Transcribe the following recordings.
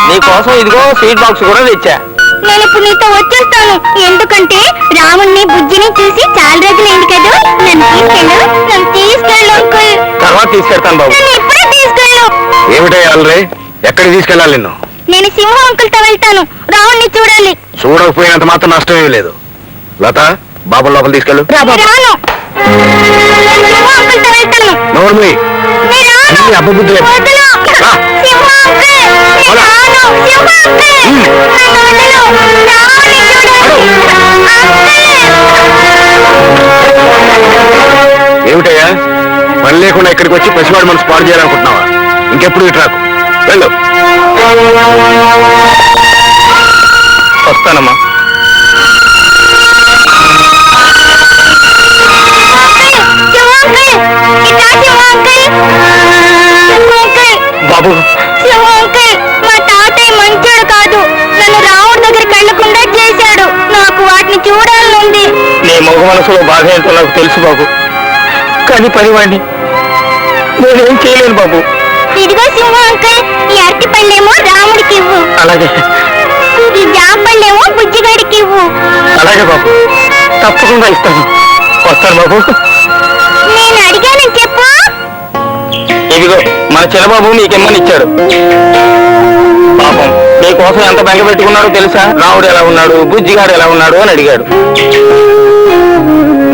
నీకోసం ఇదిగో sweet box కూడా తెచ్చా. నేను ఇప్పుడు నీతో వచ్చేస్తాను, ఎందుకంటే రాముణ్ణి బుజ్జిని చూసి చాలా రోజులైంది కదా. నన్ను తీసుకెళ్ళు అంకుల్. తర్వాత తీసుకెళ్తాను బాబు. నన్ను ఎప్పుడూ తీసుకెళ్ళు. ఏమిటయ్యాలరే, ఎక్కడికి తీసుకెళ్ళాలి నిన్ను? నేను సింహం అంకుల్తో వెళ్తాను, రాముణ్ణి చూడాలి. చూడకపోయినంత మాత్రం నష్టమేమీ లేదు. లత, బాబు లోపల తీసుకెళ్ళు. రాను, సింహం అంకుల్తో వెళ్తాను. నోర్మి అబ్బుద్ది. ఏమిటయ్యా, పని లేకుండా ఇక్కడికి వచ్చి పసివాడి మనసు పాడు చేయాలనుకుంటున్నావా? ఇంకెప్పుడు ఇటు రాకు, వెళ్ళు. వస్తానమ్మా. బాబు, మా తాతయ్య మంచోడు కాదు, నన్ను రాముడి దగ్గరికి వెళ్లకుండా చేశాడు. నాకు వాటిని చూడాలనుంది. నీ మగ మనసులో బాధ ఏంటో నాకు తెలుసు బాబు, కానీ పనివాడిని నేనేం చేయలేను బాబు. ఇదిగో సింహం అంకుల్, ఈ అరటి పళ్ళేమో రాముడికి ఇవ్వు. అలాగే. ఈ జామ పళ్ళేమో బుజ్జిగాడికి ఇవ్వు. అలాగే బాబు, తప్పకుండా ఇస్తాను. వస్తాను బాబు. నేను అడిగానని చెప్పు. ఇదిగో మన చిన్నబాబు మీకెమ్మని ఇచ్చాడు. పాపం మీకోసం ఎంత బెంగ పెట్టుకున్నాడో తెలుసా? రాముడు ఎలా ఉన్నాడు, బుజ్జిగాడు ఎలా ఉన్నాడు అని అడిగాడు.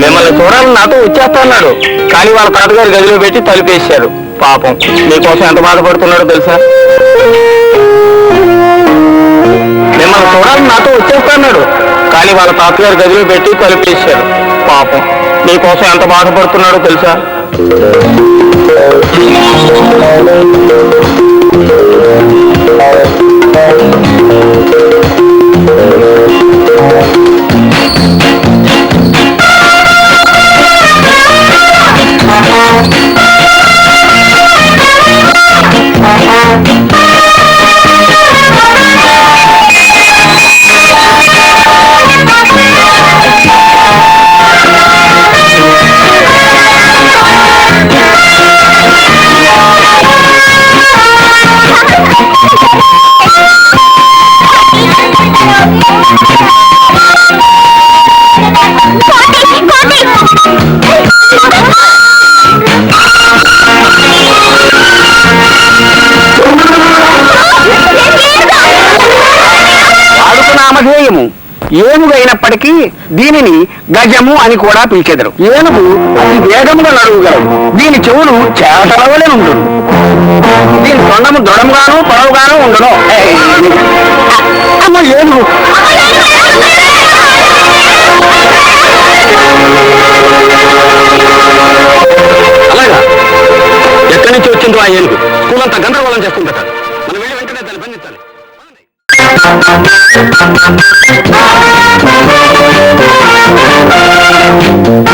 మిమ్మల్ని చూడాలని నాతో వచ్చేస్తా అన్నాడు, కానీ వాళ్ళ తాతగారి గదిలో పెట్టి తలుపేశారు. పాపం మీకోసం ఎంత బాధపడుతున్నాడో తెలుసా? మిమ్మల్ని చూడాలని నాతో వచ్చేస్తా అన్నాడు, కానీ వాళ్ళ తాతగారి గదిలో పెట్టి తలుపేశారు. పాపం మీకోసం ఎంత బాధపడుతున్నాడో తెలుసా? నామధేయము ఏనుగైనప్పటికీ దీనిని గజము అని కూడా పిలిచెదరు. ఏనుగు అతి వేగముగా నడువుగలదు. దీని చెవులు చేటలవలే ఉండును. దీని తొండము దృఢముగాను పొడవుగాను ఉండును. అమ్మ ఏనుగు. అలాగా, ఎక్కడి నుంచి వచ్చిందో ఆ ఏనుగు స్కూల్ అంతా గందరగోళం చేస్తుందట. మనం వెళ్ళి వెంటనే దాన్ని బంధించాలి. Thank you.